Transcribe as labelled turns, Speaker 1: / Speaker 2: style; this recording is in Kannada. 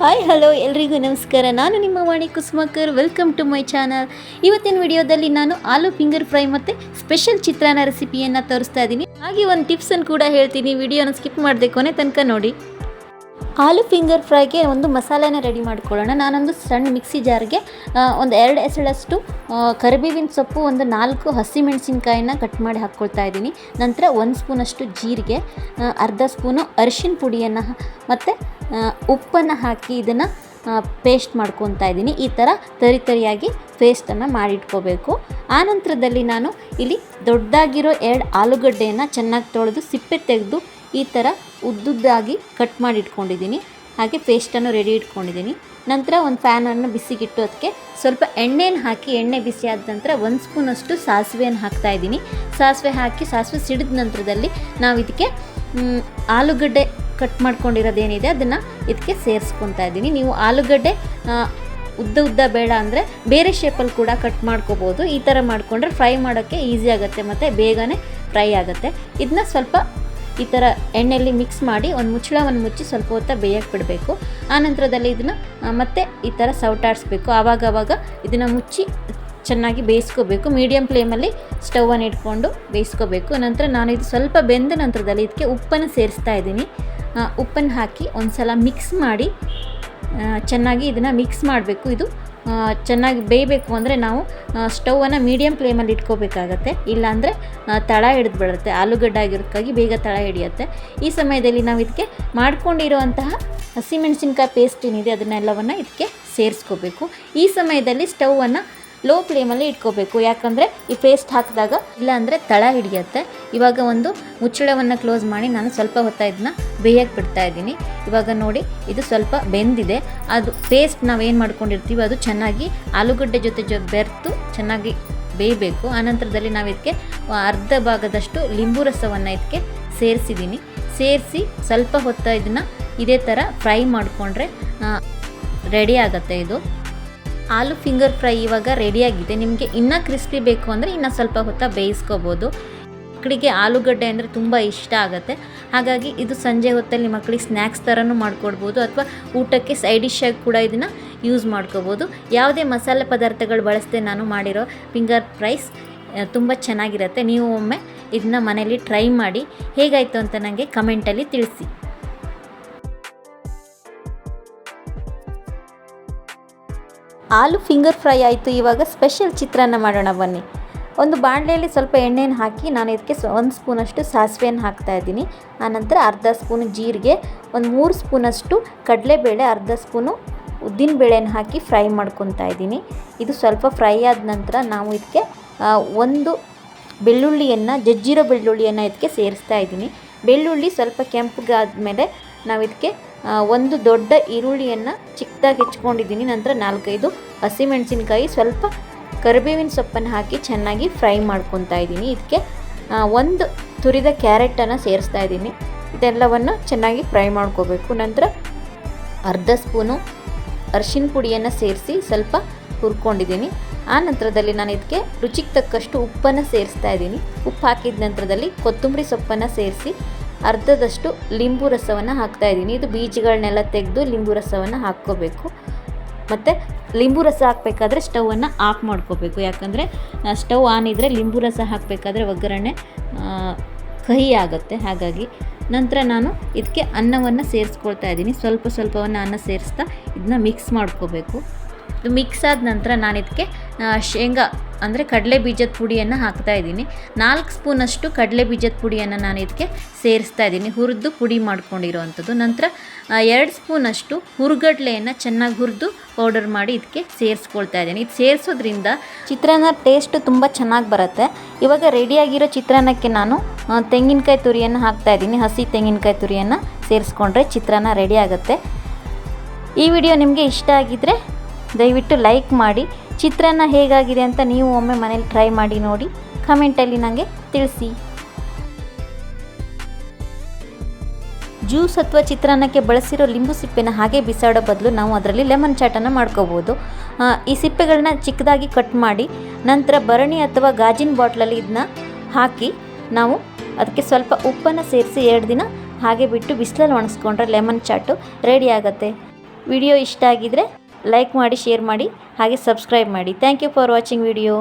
Speaker 1: ಹಾಯ್ ಹಲೋ ಎಲ್ರಿಗೂ ನಮಸ್ಕಾರ. ನಾನು ನಿಮ್ಮ Vani Kusumakar. Welcome to my channel. ಇವತ್ತಿನ ವಿಡಿಯೋದಲ್ಲಿ ನಾನು ಆಲೂ ಫಿಂಗರ್ ಫ್ರೈ ಮತ್ತು ಸ್ಪೆಷಲ್ ಚಿತ್ರಾನ್ನ ರೆಸಿಪಿಯನ್ನು ತೋರಿಸ್ತಾ ಇದ್ದೀನಿ. ಹಾಗೆ ಒಂದು ಟಿಪ್ಸನ್ನು ಕೂಡ ಹೇಳ್ತೀನಿ. ವಿಡಿಯೋನ ಸ್ಕಿಪ್ ಮಾಡದೆ ಕೊನೆ ತನಕ ನೋಡಿ. ಆಲೂ ಫಿಂಗರ್ ಫ್ರೈಗೆ ಒಂದು ಮಸಾಲೆನ ರೆಡಿ ಮಾಡ್ಕೊಳ್ಳೋಣ. ನಾನೊಂದು ಸಣ್ಣ ಮಿಕ್ಸಿ ಜಾರ್ಗೆ ಒಂದು 2 ಎಸಳಷ್ಟು ಕರಿಬೇವಿನ ಸೊಪ್ಪು, ಒಂದು 4 ಹಸಿಮೆಣಸಿನ್ಕಾಯಿನ ಕಟ್ ಮಾಡಿ ಹಾಕ್ಕೊಳ್ತಾ ಇದ್ದೀನಿ. ನಂತರ 1 ಸ್ಪೂನಷ್ಟು ಜೀರಿಗೆ, ಅರ್ಧ ಸ್ಪೂನು ಅರಿಶಿನ ಪುಡಿಯನ್ನು ಮತ್ತು ಉಪ್ಪನ್ನು ಹಾಕಿ ಇದನ್ನು ಪೇಸ್ಟ್ ಮಾಡ್ಕೊತಾ ಇದ್ದೀನಿ. ಈ ಥರ ತರಿಯಾಗಿ ಪೇಸ್ಟನ್ನು ಮಾಡಿಟ್ಕೋಬೇಕು. ಆನಂತರದಲ್ಲಿ ನಾನು ಇಲ್ಲಿ ದೊಡ್ಡದಾಗಿರೋ 2 ಆಲೂಗಡ್ಡೆಯನ್ನು ಚೆನ್ನಾಗಿ ತೊಳೆದು ಸಿಪ್ಪೆ ತೆಗೆದು ಈ ಥರ ಉದ್ದುದ್ದಾಗಿ ಕಟ್ ಮಾಡಿ ಇಟ್ಕೊಂಡಿದ್ದೀನಿ. ಹಾಗೆ ಪೇಸ್ಟನ್ನು ರೆಡಿ ಇಟ್ಕೊಂಡಿದ್ದೀನಿ. ನಂತರ ಒಂದು ಫ್ಯಾನನ್ನು ಬಿಸಿಗಿಟ್ಟು ಅದಕ್ಕೆ ಸ್ವಲ್ಪ ಎಣ್ಣೆನ ಹಾಕಿ, ಎಣ್ಣೆ ಬಿಸಿ ಆದ ನಂತರ 1 ಸ್ಪೂನಷ್ಟು ಸಾಸಿವೆಯನ್ನು ಹಾಕ್ತಾಯಿದ್ದೀನಿ. ಸಾಸಿವೆ ಹಾಕಿ ಸಾಸಿವೆ ಸಿಡಿದ ನಂತರದಲ್ಲಿ ನಾವು ಇದಕ್ಕೆ ಆಲೂಗಡ್ಡೆ ಕಟ್ ಮಾಡ್ಕೊಂಡಿರೋದೇನಿದೆ ಅದನ್ನು ಇದಕ್ಕೆ ಸೇರಿಸ್ಕೊತಾ ಇದ್ದೀನಿ. ನೀವು ಆಲೂಗಡ್ಡೆ ಉದ್ದ ಬೇಡ ಅಂದರೆ ಬೇರೆ ಶೇಪಲ್ಲಿ ಕೂಡ ಕಟ್ ಮಾಡ್ಕೋಬೋದು. ಈ ಥರ ಮಾಡಿಕೊಂಡ್ರೆ ಫ್ರೈ ಮಾಡೋಕ್ಕೆ ಈಸಿ ಆಗುತ್ತೆ ಮತ್ತು ಬೇಗನೆ ಫ್ರೈ ಆಗುತ್ತೆ. ಇದನ್ನ ಸ್ವಲ್ಪ ಈ ಥರ ಎಣ್ಣೆಯಲ್ಲಿ ಮಿಕ್ಸ್ ಮಾಡಿ ಒಂದು ಮುಚ್ಚಳವನ್ನು ಮುಚ್ಚಿ ಸ್ವಲ್ಪ ಹೊತ್ತು ಬೇಯಕ್ಕೆ ಬಿಡಬೇಕು. ಆನಂತರದಲ್ಲಿ ಇದನ್ನು ಮತ್ತೆ ಈ ಥರ ಸೌಟಾಡಿಸ್ಬೇಕು. ಆವಾಗ ಇದನ್ನು ಮುಚ್ಚಿ ಚೆನ್ನಾಗಿ ಬೇಯಿಸ್ಕೋಬೇಕು. ಮೀಡಿಯಮ್ ಫ್ಲೇಮಲ್ಲಿ ಸ್ಟವನ್ನು ಇಟ್ಕೊಂಡು ಬೇಯಿಸ್ಕೋಬೇಕು. ನಂತರ ನಾನು ಇದು ಸ್ವಲ್ಪ ಬೆಂದ ನಂತರದಲ್ಲಿ ಇದಕ್ಕೆ ಉಪ್ಪನ್ನು ಸೇರಿಸ್ತಾ ಇದ್ದೀನಿ. ಉಪ್ಪನ್ನು ಹಾಕಿ ಒಂದು ಸಲ ಮಿಕ್ಸ್ ಮಾಡಿ ಚೆನ್ನಾಗಿ ಇದನ್ನು ಮಿಕ್ಸ್ ಮಾಡಬೇಕು. ಇದು ಚೆನ್ನಾಗಿ ಬೇಯಬೇಕು ಅಂದರೆ ನಾವು ಸ್ಟವನ್ನು ಮೀಡಿಯಮ್ ಫ್ಲೇಮಲ್ಲಿ ಇಟ್ಕೋಬೇಕಾಗತ್ತೆ. ಇಲ್ಲಾಂದರೆ ತಳ ಹಿಡಿದು ಬಿಡುತ್ತೆ. ಆಲೂಗಡ್ಡೆ ಆಗಿರೋದಕ್ಕಾಗಿ ಬೇಗ ತಳ ಹಿಡಿಯುತ್ತೆ. ಈ ಸಮಯದಲ್ಲಿ ನಾವು ಇದಕ್ಕೆ ಮಾಡ್ಕೊಂಡಿರುವಂತಹ ಹಸಿಮೆಣಸಿನ್ಕಾಯಿ ಪೇಸ್ಟ್ ಏನಿದೆ ಅದನ್ನೆಲ್ಲವನ್ನು ಇದಕ್ಕೆ ಸೇರಿಸ್ಕೋಬೇಕು. ಈ ಸಮಯದಲ್ಲಿ ಸ್ಟವನ್ನು ಲೋ ಫ್ಲೇಮಲ್ಲಿ ಇಟ್ಕೋಬೇಕು. ಯಾಕಂದರೆ ಈ ಪೇಸ್ಟ್ ಹಾಕಿದಾಗ ಇಲ್ಲಾಂದರೆ ತಳ ಹಿಡಿಯುತ್ತೆ. ಇವಾಗ ಒಂದು ಮುಚ್ಚಳವನ್ನು ಕ್ಲೋಸ್ ಮಾಡಿ ನಾನು ಸ್ವಲ್ಪ ಹೊತ್ತು ಇದನ್ನ ಬೇಯಕ್ಕೆ ಬಿಡ್ತಾ ಇದ್ದೀನಿ. ಇವಾಗ ನೋಡಿ ಇದು ಸ್ವಲ್ಪ ಬೆಂದಿದೆ. ಅದು ಪೇಸ್ಟ್ ನಾವೇನು ಮಾಡ್ಕೊಂಡಿರ್ತೀವಿ ಅದು ಚೆನ್ನಾಗಿ ಆಲೂಗಡ್ಡೆ ಜೊತೆ ಬೆರೆತು ಚೆನ್ನಾಗಿ ಬೇಯಬೇಕು. ಆನಂತರದಲ್ಲಿ ನಾವು ಇದಕ್ಕೆ ಅರ್ಧ ಭಾಗದಷ್ಟು ಲಿಂಬು ರಸವನ್ನು ಇದಕ್ಕೆ ಸೇರಿಸಿದ್ದೀನಿ. ಸೇರಿಸಿ ಸ್ವಲ್ಪ ಹೊತ್ತು ಇದನ್ನು ಇದೇ ಥರ ಫ್ರೈ ಮಾಡಿಕೊಂಡ್ರೆ ರೆಡಿ ಆಗುತ್ತೆ. ಇದು ಆಲೂ ಫಿಂಗರ್ ಫ್ರೈ ಇವಾಗ ರೆಡಿಯಾಗಿದೆ. ನಿಮಗೆ ಇನ್ನೂ ಕ್ರಿಸ್ಪಿ ಬೇಕು ಅಂದರೆ ಇನ್ನೂ ಸ್ವಲ್ಪ ಹೊತ್ತು ಬೇಯಿಸ್ಕೋಬೋದು. ಮಕ್ಕಳಿಗೆ ಆಲೂಗಡ್ಡೆ ಅಂದರೆ ತುಂಬ ಇಷ್ಟ ಆಗುತ್ತೆ. ಹಾಗಾಗಿ ಇದು ಸಂಜೆ ಹೊತ್ತಲ್ಲಿ ಮಕ್ಕಳಿಗೆ ಸ್ನ್ಯಾಕ್ಸ್ ಥರನೂ ಮಾಡಿಕೊಡ್ಬೋದು ಅಥವಾ ಊಟಕ್ಕೆ ಸೈಡ್ ಡಿಶ್ಶಾಗಿ ಕೂಡ ಇದನ್ನು ಯೂಸ್ ಮಾಡ್ಕೋಬೋದು. ಯಾವುದೇ ಮಸಾಲೆ ಪದಾರ್ಥಗಳು ಬಳಸದೆ ನಾನು ಮಾಡಿರೋ ಫಿಂಗರ್ ಫ್ರೈಸ್ ತುಂಬ ಚೆನ್ನಾಗಿರುತ್ತೆ. ನೀವು ಒಮ್ಮೆ ಇದನ್ನ ಮನೇಲಿ ಟ್ರೈ ಮಾಡಿ ಹೇಗಾಯಿತು ಅಂತ ನನಗೆ ಕಮೆಂಟಲ್ಲಿ ತಿಳಿಸಿ. ಆಲೂ ಫಿಂಗರ್ ಫ್ರೈ ಆಯಿತು. ಇವಾಗ ಸ್ಪೆಷಲ್ ಚಿತ್ರಾನ್ನ ಮಾಡೋಣ ಬನ್ನಿ. ಒಂದು ಬಾಣಲೆಯಲ್ಲಿ ಸ್ವಲ್ಪ ಎಣ್ಣೆನ ಹಾಕಿ ನಾನು ಇದಕ್ಕೆ 1 ಸ್ಪೂನಷ್ಟು ಸಾಸಿವೆಯನ್ನು ಹಾಕ್ತಾಯಿದ್ದೀನಿ. ಆನಂತರ ಅರ್ಧ ಸ್ಪೂನು ಜೀರಿಗೆ, ಒಂದು 3 ಸ್ಪೂನಷ್ಟು ಕಡಲೆಬೇಳೆ, ಅರ್ಧ ಸ್ಪೂನು ಉದ್ದಿನಬೇಳೆನ ಹಾಕಿ ಫ್ರೈ ಮಾಡ್ಕೊತಾ ಇದ್ದೀನಿ. ಇದು ಸ್ವಲ್ಪ ಫ್ರೈ ಆದ ನಂತರ ನಾವು ಇದಕ್ಕೆ ಒಂದು ಬೆಳ್ಳುಳ್ಳಿಯನ್ನು, ಜಜ್ಜಿರೋ ಬೆಳ್ಳುಳ್ಳಿಯನ್ನು ಇದಕ್ಕೆ ಸೇರಿಸ್ತಾ ಇದ್ದೀನಿ. ಬೆಳ್ಳುಳ್ಳಿ ಸ್ವಲ್ಪ ಕೆಂಪಗಾದ್ಮೇಲೆ ನಾವು ಇದಕ್ಕೆ ಒಂದು ದೊಡ್ಡ ಈರುಳ್ಳಿಯನ್ನು ಚಿಕ್ಕದಾಗಿ ಹೆಚ್ಕೊಂಡಿದ್ದೀನಿ. ನಂತರ 4-5 ಹಸಿಮೆಣಸಿನ್ಕಾಯಿ, ಸ್ವಲ್ಪ ಕರಿಬೇವಿನ ಸೊಪ್ಪನ್ನು ಹಾಕಿ ಚೆನ್ನಾಗಿ ಫ್ರೈ ಮಾಡ್ಕೊತಾ ಇದ್ದೀನಿ. ಇದಕ್ಕೆ ಒಂದು ತುರಿದ ಕ್ಯಾರೆಟನ್ನು ಸೇರಿಸ್ತಾ ಇದ್ದೀನಿ. ಇದೆಲ್ಲವನ್ನು ಚೆನ್ನಾಗಿ ಫ್ರೈ ಮಾಡ್ಕೋಬೇಕು. ನಂತರ ಅರ್ಧ ಸ್ಪೂನು ಅರಿಶಿನ ಪುಡಿಯನ್ನು ಸೇರಿಸಿ ಸ್ವಲ್ಪ ಹುರ್ಕೊಂಡಿದ್ದೀನಿ. ಆ ನಂತರದಲ್ಲಿ ನಾನು ಇದಕ್ಕೆ ರುಚಿಗೆ ತಕ್ಕಷ್ಟು ಉಪ್ಪನ್ನು ಸೇರಿಸ್ತಾ ಇದ್ದೀನಿ. ಉಪ್ಪು ಹಾಕಿದ ನಂತರದಲ್ಲಿ ಕೊತ್ತಂಬರಿ ಸೊಪ್ಪನ್ನು ಸೇರಿಸಿ ಅರ್ಧದಷ್ಟು ಲಿಂಬು ರಸವನ್ನು ಹಾಕ್ತಾಯಿದ್ದೀನಿ. ಇದು ಬೀಜಗಳನ್ನೆಲ್ಲ ತೆಗೆದು ಲಿಂಬು ರಸವನ್ನು ಹಾಕ್ಕೋಬೇಕು. ಮತ್ತು ಲಿಂಬು ರಸ ಹಾಕಬೇಕಾದ್ರೆ ಸ್ಟವನ್ನು ಆಫ್ ಮಾಡ್ಕೋಬೇಕು. ಯಾಕಂದರೆ ಸ್ಟವ್ ಆನ್ ಇದ್ದರೆ ಲಿಂಬು ರಸ ಹಾಕಬೇಕಾದ್ರೆ ಒಗ್ಗರಣೆ ಕಹಿ ಆಗುತ್ತೆ. ಹಾಗಾಗಿ ನಂತರ ನಾನು ಇದಕ್ಕೆ ಅನ್ನವನ್ನು ಸೇರಿಸ್ಕೊಳ್ತಾ ಇದ್ದೀನಿ. ಸ್ವಲ್ಪವನ್ನು ಅನ್ನ ಸೇರಿಸ್ತಾ ಇದನ್ನ ಮಿಕ್ಸ್ ಮಾಡ್ಕೋಬೇಕು. ಇದು ಮಿಕ್ಸ್ ಆದ ನಂತರ ನಾನು ಇದಕ್ಕೆ ಶೇಂಗಾ ಅಂದರೆ ಕಡಲೆ ಬೀಜದ ಪುಡಿಯನ್ನು ಹಾಕ್ತಾಯಿದ್ದೀನಿ. 4 ಸ್ಪೂನಷ್ಟು ಕಡಲೆ ಬೀಜದ ಪುಡಿಯನ್ನು ನಾನು ಇದಕ್ಕೆ ಸೇರಿಸ್ತಾ ಇದ್ದೀನಿ, ಹುರಿದು ಪುಡಿ ಮಾಡ್ಕೊಂಡಿರೋವಂಥದ್ದು. ನಂತರ 2 ಸ್ಪೂನಷ್ಟು ಹುರುಗಡ್ಲೆಯನ್ನು ಚೆನ್ನಾಗಿ ಹುರಿದು ಪೌಡರ್ ಮಾಡಿ ಇದಕ್ಕೆ ಸೇರಿಸ್ಕೊಳ್ತಾ ಇದ್ದೀನಿ. ಇದು ಸೇರಿಸೋದ್ರಿಂದ ಚಿತ್ರಾನ್ನ ಟೇಸ್ಟು ತುಂಬ ಚೆನ್ನಾಗಿ ಬರುತ್ತೆ. ಇವಾಗ ರೆಡಿಯಾಗಿರೋ ಚಿತ್ರಾನ್ನಕ್ಕೆ ನಾನು ತೆಂಗಿನಕಾಯಿ ತುರಿಯನ್ನು ಹಾಕ್ತಾಯಿದ್ದೀನಿ. ಹಸಿ ತೆಂಗಿನಕಾಯಿ ತುರಿಯನ್ನು ಸೇರಿಸ್ಕೊಂಡ್ರೆ ಚಿತ್ರಾನ್ನ ರೆಡಿ ಆಗುತ್ತೆ. ಈ ವಿಡಿಯೋ ನಿಮಗೆ ಇಷ್ಟ ಆಗಿದ್ದರೆ ದಯವಿಟ್ಟು ಲೈಕ್ ಮಾಡಿ. ಚಿತ್ರಾನ್ನ ಹೇಗಾಗಿದೆ ಅಂತ ನೀವು ಒಮ್ಮೆ ಮನೇಲಿ ಟ್ರೈ ಮಾಡಿ ನೋಡಿ, ಕಮೆಂಟಲ್ಲಿ ನನಗೆ ತಿಳಿಸಿ. ಜ್ಯೂಸ್ ಅಥವಾ ಚಿತ್ರಾನ್ನಕ್ಕೆ ಬಳಸಿರೋ ಲಿಂಬು ಸಿಪ್ಪೆನ ಹಾಗೆ ಬಿಸಾಡೋ ಬದಲು ನಾವು ಅದರಲ್ಲಿ ಲೆಮನ್ ಚಾಟನ್ನು ಮಾಡ್ಕೋಬೋದು. ಈ ಸಿಪ್ಪೆಗಳನ್ನ ಚಿಕ್ಕದಾಗಿ ಕಟ್ ಮಾಡಿ ನಂತರ ಭರಣಿ ಅಥವಾ ಗಾಜಿನ ಬಾಟ್ಲಲ್ಲಿ ಇದನ್ನ ಹಾಕಿ ನಾವು ಅದಕ್ಕೆ ಸ್ವಲ್ಪ ಉಪ್ಪನ್ನು ಸೇರಿಸಿ 2 ದಿನ ಹಾಗೆ ಬಿಟ್ಟು ಬಿಸಿಲಲ್ಲಿ ಒಣಗಿಸ್ಕೊಂಡ್ರೆ ಲೆಮನ್ ಚಾಟು ರೆಡಿ ಆಗುತ್ತೆ. ವಿಡಿಯೋ ಇಷ್ಟ ಆಗಿದ್ರೆ ಲೈಕ್ ಮಾಡಿ, ಶೇರ್ ಮಾಡಿ, ಹಾಗೆ ಸಬ್ಸ್ಕ್ರೈಬ್ ಮಾಡಿ. Thank you for watching video.